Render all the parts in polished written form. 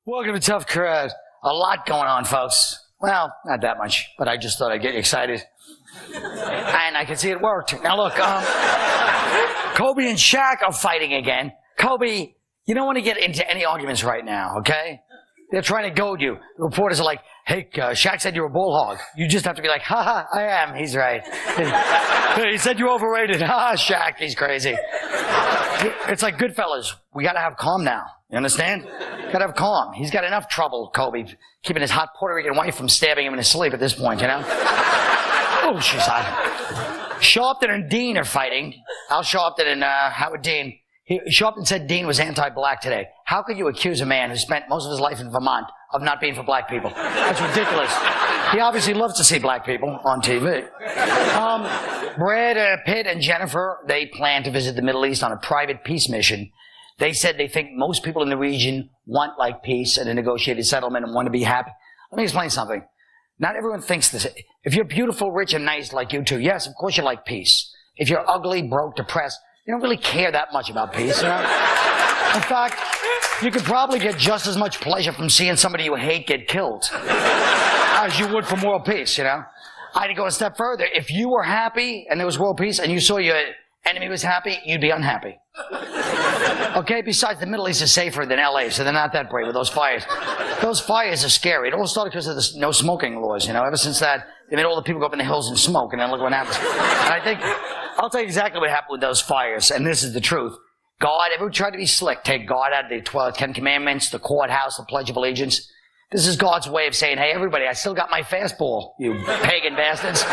Welcome to Tough Crowd. A lot going on, folks. Well, not that much, but I just thought I'd get you excited. And I can see it worked. Now look, Kobe and Shaq are fighting again. Kobe, you don't want to get into any arguments right now, okay? They're trying to goad you. The reporters are like, hey, Shaq said you're a bull hog. You just have to be like, ha, I am. He's right. He said you're overrated. Ha, Shaq, he's crazy. It's like Goodfellas. We got to have calm now. You understand? Got to have calm. He's got enough trouble, Kobe, keeping his hot Puerto Rican wife from stabbing him in his sleep at this point, you know? Oh, she's hot. Sharpton and Dean are fighting. Al Sharpton and Howard Dean. Sharpton said Dean was anti-black today. How could you accuse a man who spent most of his life in Vermont of not being for black people? That's ridiculous. He obviously loves to see black people on TV. Brad Pitt and Jennifer, they plan to visit the Middle East on a private peace mission. They said they think most people in the region want like peace and a negotiated settlement and want to be happy. Let me explain something. Not everyone thinks this. If you're beautiful, rich, and nice like you two, yes, of course you like peace. If you're ugly, broke, depressed, you don't really care that much about peace, you know? In fact, you could probably get just as much pleasure from seeing somebody you hate get killed as you would from world peace, you know? I'd go a step further. If you were happy and there was world peace and you saw your enemy was happy, you'd be unhappy. Okay, besides, the Middle East is safer than LA, so they're not that brave with those fires. Those fires are scary. It all started because of the no smoking laws, you know. Ever since that, they made all the people go up in the hills and smoke, and then look what happens. And I think, I'll tell you exactly what happened with those fires, and this is the truth. God, everyone tried to be slick, take God out of the 10 Commandments, the courthouse, the Pledge of Allegiance. This is God's way of saying, hey, everybody, I still got my fastball, you pagan bastards.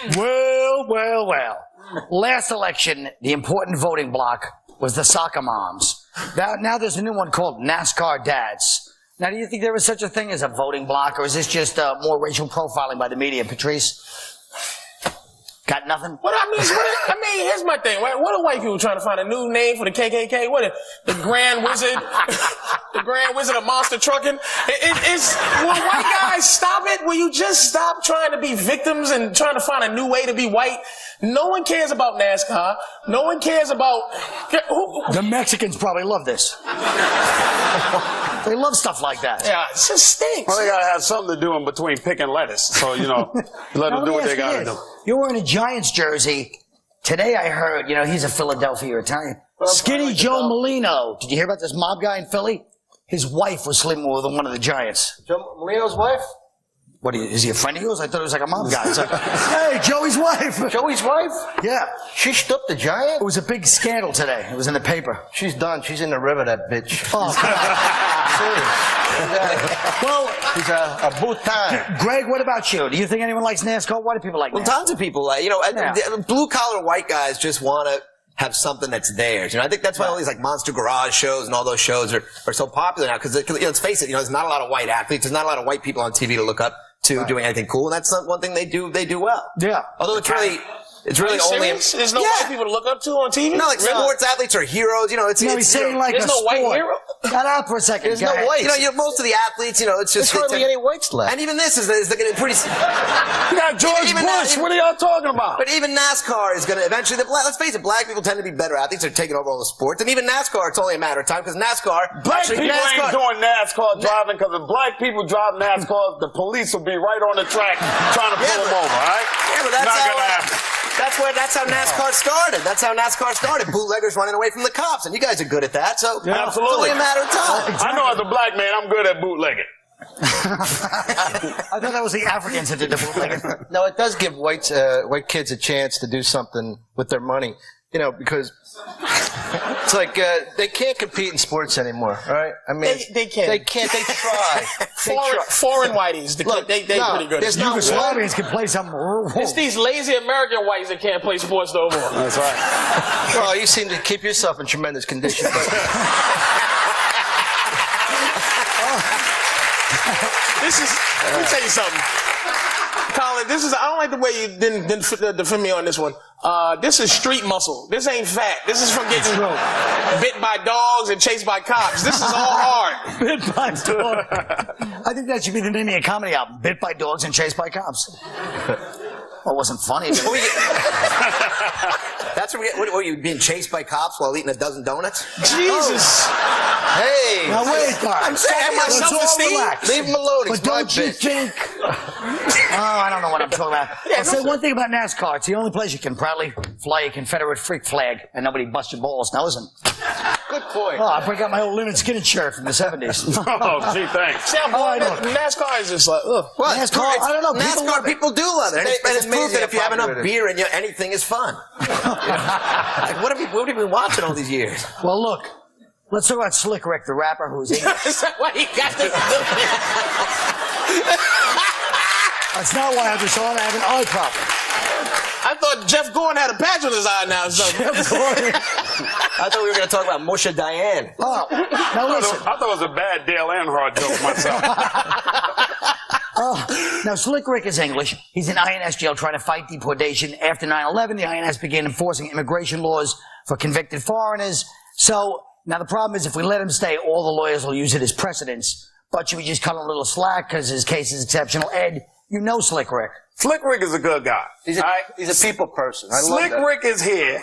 Well. Last election, the important voting block was the soccer moms. Now there's a new one called NASCAR dads. Now, do you think there is such a thing as a voting block, or is this just more racial profiling by the media, Patrice? Got nothing? I mean, here's my thing. What are white people trying to find a new name for the KKK? What the Grand Wizard? The Grand Wizard of Monster Trucking? Will white guys stop it? Will you just stop trying to be victims and trying to find a new way to be white? No one cares about NASCAR. No one cares about... The Mexicans probably love this. They love stuff like that. Yeah, it just stinks. Well, they gotta have something to do in between picking lettuce. So, you know, let them do what they gotta do. You're wearing a Giants jersey. Today I heard, you know, he's a Philadelphia Italian. Skinny Joe Molino. Did you hear about this mob guy in Philly? His wife was sleeping with one of the Giants. Joe Molino's wife? What, is he a friend of yours? I thought it was like a mob guy. It's like, hey, Joey's wife. Joey's wife? Yeah. She stood up the Giant? It was a big scandal today. It was in the paper. She's done. She's in the river, that bitch. Oh, well, she's a Bhutan. Greg, what about you? Do you think anyone likes NASCAR? Why do people like NASCAR? Well, tons of people like, blue-collar white guys just want to have something that's theirs. You know, I think that's why all these like Monster Garage shows and all those shows are so popular now, because, let's face it, there's not a lot of white athletes, there's not a lot of white people on TV to look up to doing anything cool, and that's one thing they do well. Yeah. Although it's really only... There's no white people to look up to on TV? No, like sports athletes are heroes, he's saying like there's no white hero? Shut up for a second. There's no whites. Most of the athletes, it's just... There's hardly any whites left. And even this is pretty... You got George Bush, what are y'all talking about? But even NASCAR is going to eventually... Let's face it, black people tend to be better athletes. They're taking over all the sports. And even NASCAR, it's only a matter of time, because NASCAR... Black people ain't doing NASCAR driving, because if black people drive NASCAR, the police will be right on the track trying to pull them over, all right? Yeah, but that's not going to happen. That's how NASCAR started. That's how NASCAR started. Bootleggers running away from the cops, and you guys are good at that. So absolutely, it's only a matter of time. Exactly. I know as a black man, I'm good at bootlegging. I thought that was the Africans that did the bootlegging. No, it does give white kids a chance to do something with their money. Because it's like they can't compete in sports anymore, right? I mean, they can't. They can't. They try. Foreign whiteys, they pretty good. Yugoslavians can play some. It's these lazy American whites that can't play sports no more. That's right. Well, you seem to keep yourself in tremendous condition. Let me tell you something. Colin, I don't like the way you didn't defend me on this one. This is street muscle. This ain't fat. This is from getting bit by dogs and chased by cops. This is all hard. Bit by dogs. I think that should be the name of your comedy album. Bit by dogs and chased by cops. Well, it wasn't funny. That's what we get. What are you, being chased by cops while eating a dozen donuts? Jesus. Hey. Now wait, I'm saying my let's all self-esteem. relax. Leave him alone. But He's my don't you bitch. think... Oh, I don't know what I'm talking about. I'll say one thing about NASCAR. It's the only place you can proudly fly a Confederate freak flag and nobody bust your balls. Now listen. Good point. Oh, I break out my old linen skinny shirt from the 70s. Oh, gee, thanks. See how boring NASCAR is just like, ugh. What? NASCAR, I don't know. NASCAR people do love it. And it's It's proof that amazing if you have how enough popular it is. beer in you, anything is fun. Like, what have we been watching all these years? Well, look. Let's talk about Slick Rick, the rapper who's English. Is that why he got this? That's not why I just on. I have an eye problem. I thought Jeff Gordon had a patch on his eye now. So. Jeff Gordon. I thought we were going to talk about Musha Diane. Oh, now listen. I thought it was a bad Dale Earnhardt joke myself. Now, Slick Rick is English. He's in INS jail trying to fight deportation. After 9/11, the INS began enforcing immigration laws for convicted foreigners. So, now the problem is if we let him stay, all the lawyers will use it as precedents. But should we just cut him a little slack because his case is exceptional? Ed, you know Slick Rick. Slick Rick is a good guy. He's a people person. I Slick love that. Rick is here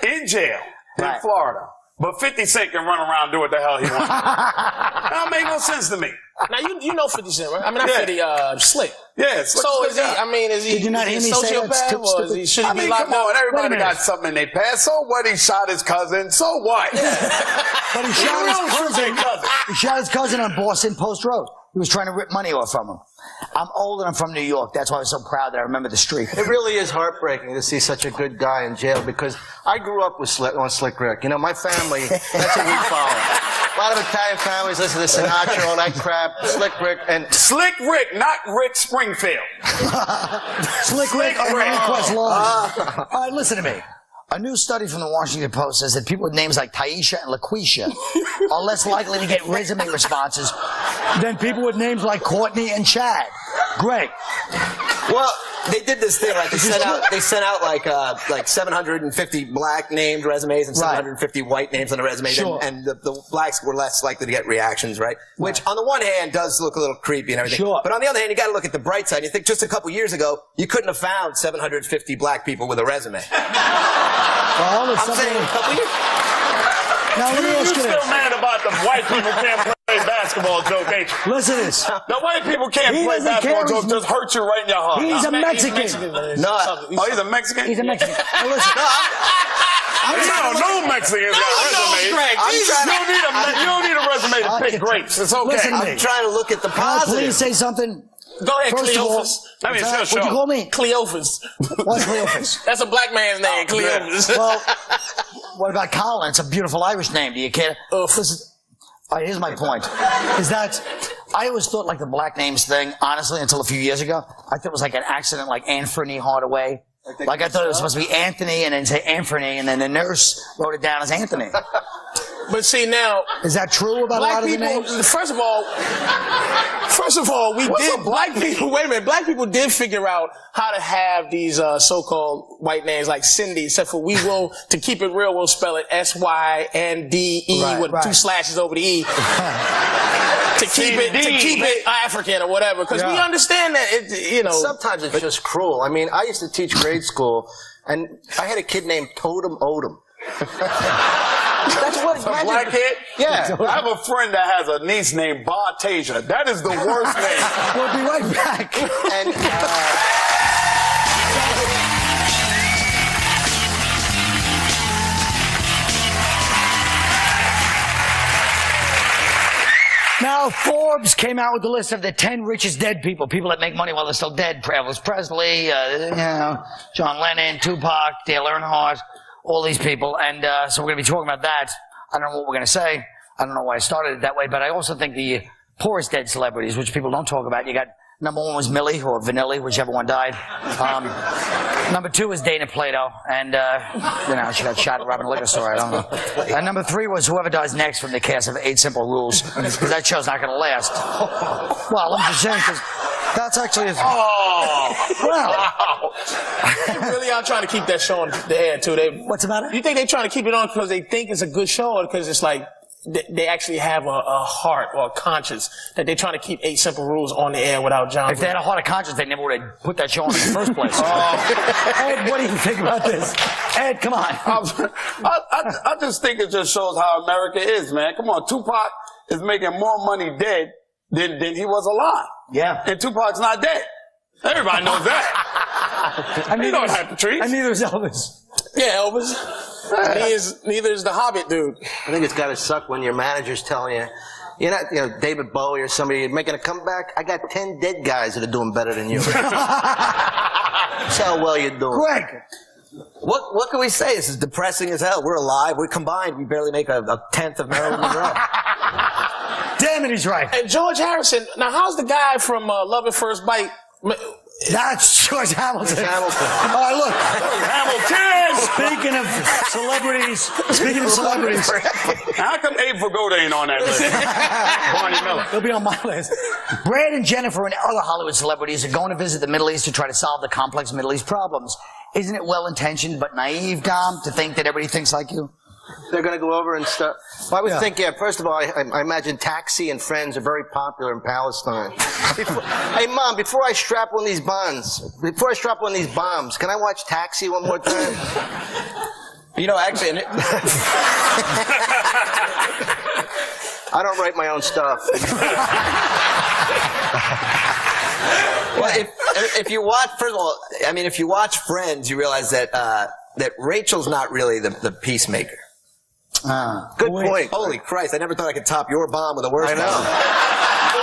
in jail in Right. Florida. But 50 Cent can run around and do what the hell he wants. That don't make no sense to me. Now you know 50 Cent, right? I mean, not Yeah. 50, Slick. Yeah, Slick's So a is good he? guy. I mean, is he? Did you not is hear he me say that? sociopath, Stupid. or is he? Should he I be mean, locked come on, up? everybody Wait a got minute. something in their past. So what? He shot his cousin. So what? But he shot his cousin on Boston Post Road. He was trying to rip money off from him. I'm old and I'm from New York. That's why I was so proud that I remember the street. It really is heartbreaking to see such a good guy in jail because I grew up with Slick Rick. You know, my family, that's what we follow. A lot of Italian families listen to Sinatra, all that crap. Slick Rick and Slick Rick, not Rick Springfield. Slick Rick on Rick. Request Law. All right, listen to me. A new study from the Washington Post says that people with names like Taisha and LaQuisha are less likely to get resume responses than people with names like Courtney and Chad. Great. Well, they did this thing like they sent out like 750 black named resumes and 750 white names on the resume, Sure. and the blacks were less likely to get reactions, right? Which on the one hand does look a little creepy and everything, Sure. but on the other hand, you got to look at the bright side. You think just a couple years ago, you couldn't have found 750 black people with a resume. Well, I'm saying a couple years. now let me You ask you still this. mad about the white people can't play basketball joke, ain't you? Listen to this. The white people can't He play doesn't care. basketball joke, just hurt you right in your heart. He's a Mexican. No, Oh, he's a Mexican? He's a Mexican. Now listen. No Mexicans got resumes. You don't need a resume to pick grapes. It's okay. Listen to me. I'm trying to look at the Can I positive. please say something? Go ahead, First of all, Cleophas. I mean, what'd sure. you call me? Cleophas. What's Cleophas? That's a black man's name, Cleophas. Well, what about Colin? It's a beautiful Irish name. Do you care? Listen, all right, here's my point. Is that I always thought like the black names thing, honestly, until a few years ago. I thought it was like an accident, like Anthony Hardaway. Like I thought it was supposed to be Anthony and then say Anthony, and then the nurse wrote it down as Anthony. But see now, Is that true about a lot black of the people. names? First of all, black people. Wait a minute, black people did figure out how to have these so-called white names like Cindy. Except for we will, to keep it real, we'll spell it SYNDE Right, with right. 2 slashes over the E. to keep it African or whatever, because we understand that it. sometimes it's just cruel. I mean, I used to teach grade school, and I had a kid named Totem Odom. That's what A black kid? Yeah. I have a friend that has a niece named Bartasia. That is the worst name. We'll be right back. And Now, Forbes came out with the list of the 10 richest dead people that make money while they're still dead. Elvis Presley, John Lennon, Tupac, Dale Earnhardt, all these people. And so we're going to be talking about that. I don't know what we're going to say. I don't know why I started it that way, but I also think the poorest dead celebrities, which people don't talk about, you got number 1 was Millie, or Vanilli, whichever one died. Number 2 was Dana Plato, and, she got shot at robbing a liquor store, I don't know. And number 3 was whoever dies next from the cast of 8 Simple Rules, because that show's not going to last. Well, I'm just saying, because that's actually... Well, They really are trying to keep that show on the air, too. what's the matter? You think they're trying to keep it on because they think it's a good show, or because it's like they actually have a heart or a conscience that they're trying to keep 8 Simple Rules on the air without John? If they had a heart of conscience, they never would have put that show on in the first place. Ed, what do you think about this? Ed, come on. I just think it just shows how America is, man. Come on, Tupac is making more money dead than he was alive. Yeah. And Tupac's not dead. Everybody knows that. And You know that, Patrice. And neither is Elvis. Yeah, Elvis. Neither is the Hobbit dude. I think it's got to suck when your manager's telling you, you're not, David Bowie or somebody making a comeback. I got 10 dead guys that are doing better than you. That's how well you're doing. Greg. What can we say? This is depressing as hell. We're alive. We're combined. We barely make a tenth of Marilyn Monroe. Damn it, he's right. And George Harrison. Now, how's the guy from Love at First Bite? That's George Hamilton. Hamilton. All right, look. Hamilton! Speaking of celebrities, How come Abe Vigoda ain't on that list? Barney Miller. he'll be on my list. Brad and Jennifer and other Hollywood celebrities are going to visit the Middle East to try to solve the complex Middle East problems. Isn't it well-intentioned but naive, Dom, to think that everybody thinks like you? They're going to go over and stuff. Well, I would think, first of all, I imagine Taxi and Friends are very popular in Palestine. Hey, Mom, before I strap one of these bombs, can I watch Taxi one more time? Actually, I don't write my own stuff. well, if you watch, first of all, if you watch Friends, you realize that that Rachel's not really the peacemaker. Good point. Holy Christ, I never thought I could top your bomb with a worse I know. bomb.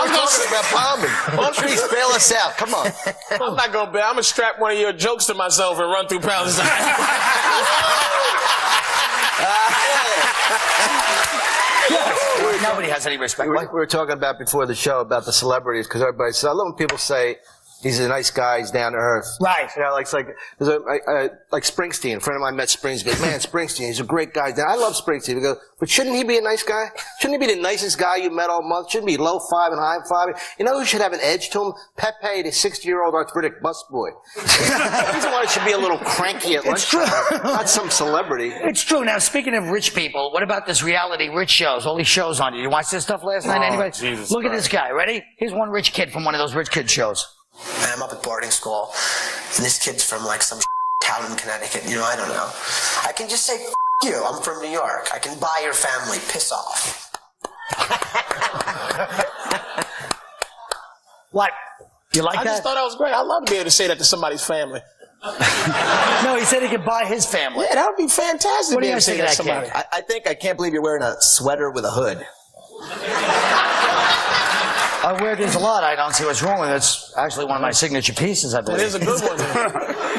We're talking about bombing. Why don't you bail us out? Come on. I'm not going to bail. I'm going to strap one of your jokes to myself and run through Palestine. Nobody has any respect. We were talking about before the show about the celebrities, because everybody says, I love when people say, he's a nice guy, he's down to earth. Right. Like Springsteen. A friend of mine met Springsteen. He goes, man, Springsteen, he's a great guy. I love Springsteen. We go, but shouldn't he be a nice guy? Shouldn't he be the nicest guy you met all month? Shouldn't he be low five and high five? You know who should have an edge to him? Pepe, the 60-year-old arthritic busboy. He's the one that should be a little cranky at lunchtime. Not some celebrity. It's true. Now, speaking of rich people, what about this reality rich shows? All these shows on. Did you watch this stuff last night, anybody? Jesus Look at Christ. this guy. Ready? Here's one rich kid from one of those rich kid shows. I'm up at boarding school, and this kid's from like some town in Connecticut. I don't know. I can just say, F you, I'm from New York. I can buy your family. Piss off. What? You like I that? just thought that was great. I'd love to be able to say that to somebody's family. No, he said he could buy his family. Yeah, that would be fantastic. What do to be you able to guys say think that of to that somebody. kid? I can't believe you're wearing a sweater with a hood. I wear these a lot. I don't see what's wrong with it. It's actually one of my signature pieces, I It believe. is a good one.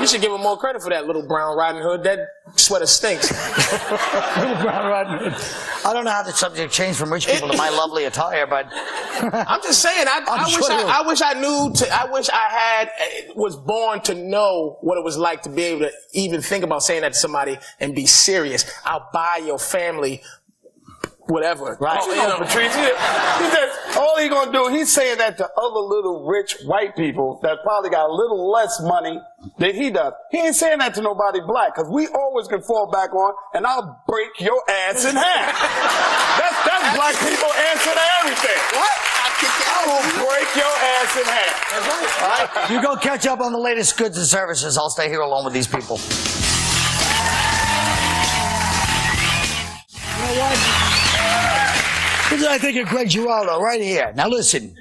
You should give him more credit for that little brown Riding Hood. That sweater stinks. Little Brown Riding Hood. I don't know how the subject changed from rich people to my lovely attire, but I'm just saying. I wish I knew. I wish I was born to know what it was like to be able to even think about saying that to somebody and be serious. I'll buy your family. Whatever. Right. Patrice, all he gonna do, he's saying that to other little rich white people that probably got a little less money than he does. He ain't saying that to nobody black, because we always can fall back on, and I'll break your ass in half. That's black people answer to everything. What? I will break your ass in half. All right? you go catch up on the latest goods and services. I'll stay here alone with these people. You know what? This is, I think, of Greg Giraldo right here. Now listen,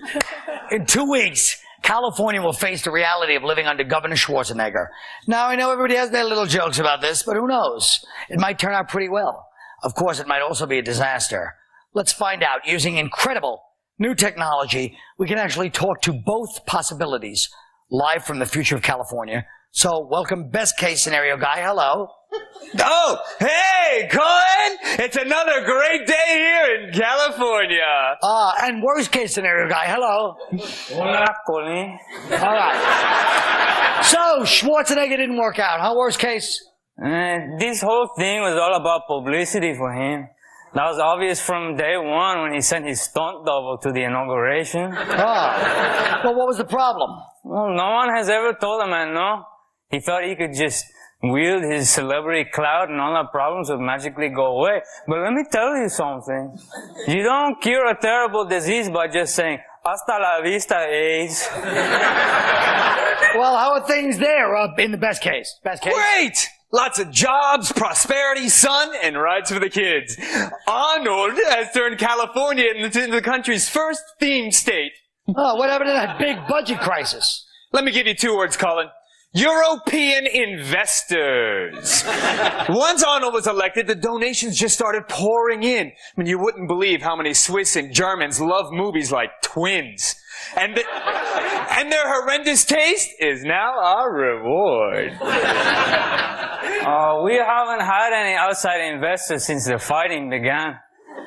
in 2 weeks, California will face the reality of living under Governor Schwarzenegger. Now, I know everybody has their little jokes about this, but who knows? It might turn out pretty well. Of course, it might also be a disaster. Let's find out. Using incredible new technology, we can actually talk to both possibilities live from the future of California. So, welcome best case scenario guy. Hello. Oh, hey, Cohen! It's another great day here in California. And worst case scenario guy. Hello. Hola, Colin. All right. So, Schwarzenegger didn't work out, huh? Worst case? This whole thing was all about publicity for him. That was obvious from day one when he sent his stunt double to the inauguration. Ah. Well, what was the problem? Well, no one has ever told him, man, no. He thought he could just wield his celebrity clout and all our problems would magically go away. But let me tell you something. You don't cure a terrible disease by just saying, hasta la vista, AIDS. Well, how are things there, in the best case? Best case? Great! Lots of jobs, prosperity, sun, and rides for the kids. Arnold has turned California into the country's first theme state. Oh, what happened to that big budget crisis? Let me give you 2 words, Colin. European investors. Once Arnold was elected, the donations just started pouring in. I mean, you wouldn't believe how many Swiss and Germans love movies like Twins. And their horrendous taste is now our reward. We haven't had any outside investors since the fighting began.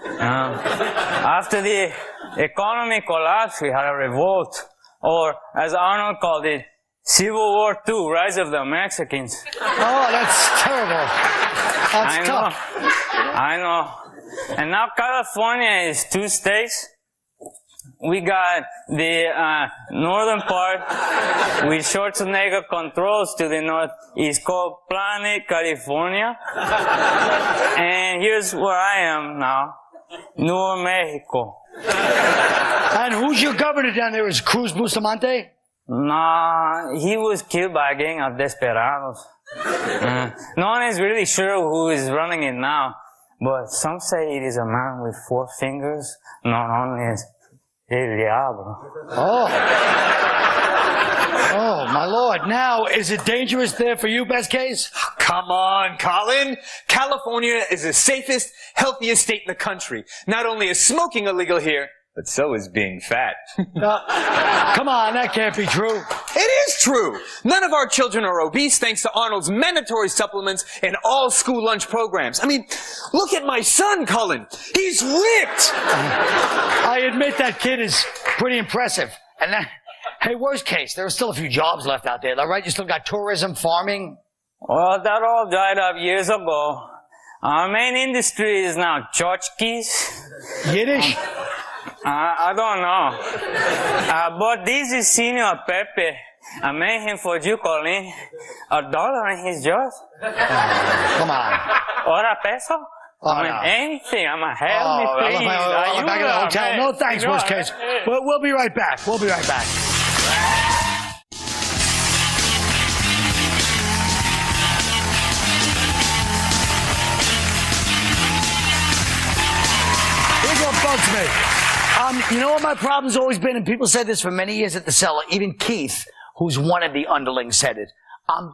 After the economy collapsed, we had a revolt. Or, as Arnold called it, Civil War II, Rise of the Mexicans. Oh, that's terrible. That's tough. I know. And now California is 2 states. We got the northern part with Schwarzenegger controls to the north. It's called Planet California. And here's where I am now. New Mexico. And who's your governor down there? Is Cruz Bustamante? Nah, he was killed by a gang of desperados. No one is really sure who is running it now, but some say it is a man with 4 fingers, known only as El Diablo. Oh. Oh, my Lord. Now, is it dangerous there for you, best case? Come on, Colin. California is the safest, healthiest state in the country. Not only is smoking illegal here, but so is being fat. Come on, that can't be true. It is true. None of our children are obese thanks to Arnold's mandatory supplements and all school lunch programs. I mean, look at my son, Colin. He's ripped. I admit that kid is pretty impressive. And that, hey, worst case, there are still a few jobs left out there, though, right? You still got tourism, farming. Well, that all died up years ago. Our main industry is now tchotchkes. Yiddish? I don't know. But this is Senior Pepe. I made him for you, Colin. $1 in his jaws. Come on. Or a peso? Oh, I mean, no. anything. I'm a help me, please. I'm back at the hotel. Man. No thanks, worst case. We'll be right back. We'll be right back. Here's what bugs me. You know what my problem's always been, and people said this for many years at the cellar, even Keith, who's one of the underlings, said it.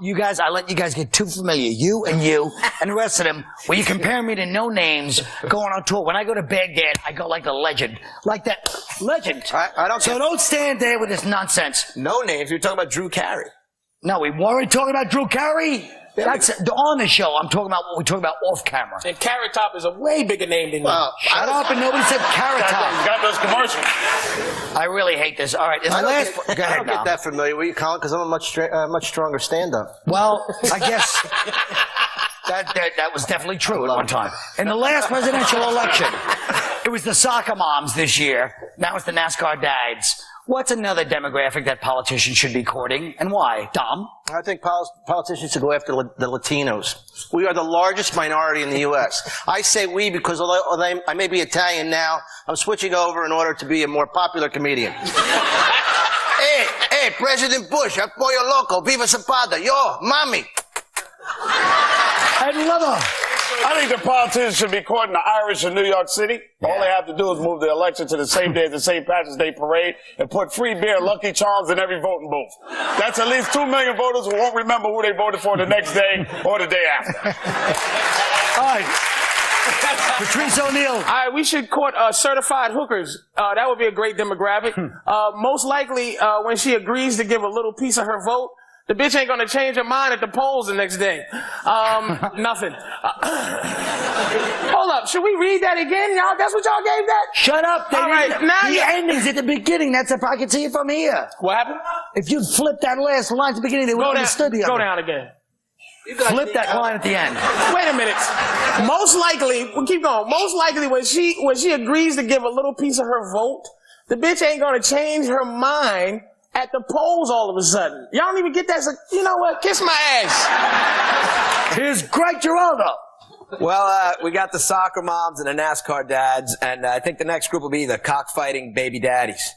You guys, I let you guys get too familiar, you and the rest of them, where you compare me to no names going on tour. When I go to Baghdad, I go like a legend. Like that legend. I don't So don't stand there with this nonsense. No names. You're talking about Drew Carey. No, we weren't talking about Drew Carey. That's on the show. I'm talking about what we talk about off camera. And Carrot Top is a way bigger name than you. Shut up, and nobody said Carrot Top. Got those commercials. I really hate this. All right, in the last... Go I ahead, don't get that familiar with you, Colin, because I'm a much stronger stand-up. Well, I guess that was definitely true at one time. In the last presidential election, it was the soccer moms this year. Now it's the NASCAR dads. What's another demographic that politicians should be courting, and why? Dom? I think politicians should go after the Latinos. We are the largest minority in the U.S. I say we because although I may be Italian now, I'm switching over in order to be a more popular comedian. Hey, President Bush, apoyo loco, viva Zapata, yo, mami. I'd love her. I think the politicians should be courting the Irish in New York City. All they have to do is move the election to the same day as the St. Patrick's Day parade and put free beer, Lucky Charms in every voting booth. That's at least 2 million voters who won't remember who they voted for the next day or the day after. All right. Patrice O'Neill. All right, we should court certified hookers. That would be a great demographic. Most likely, when she agrees to give a little piece of her vote, the bitch ain't gonna change her mind at the polls the next day. Nothing. Hold up, should we read that again, y'all? That's what y'all gave that? Shut up. All right, now the ending's at the beginning. That's if I can see it from here. What happened? If you flip that last line at the beginning, they would have understood the other. Go down again. Flip that line at the end. Wait a minute. Most likely, we'll keep going. Most likely, when she agrees to give a little piece of her vote, the bitch ain't gonna change her mind at the polls all of a sudden. Y'all don't even get that. So, you know what? Kiss my ass. Here's Greg Giraldo. Well, we got the soccer moms and the NASCAR dads, and I think the next group will be the cockfighting baby daddies.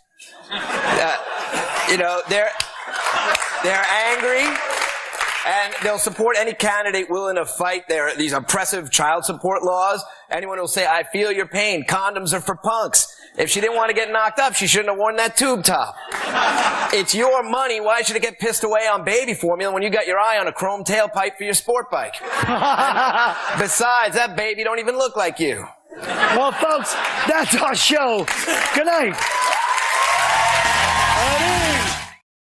You know, they're angry, and they'll support any candidate willing to fight these oppressive child support laws. Anyone who'll say, I feel your pain, condoms are for punks. If she didn't want to get knocked up, she shouldn't have worn that tube top. It's your money. Why should it get pissed away on baby formula when you got your eye on a chrome tailpipe for your sport bike? Besides, that baby don't even look like you. Well, folks, that's our show. Good night.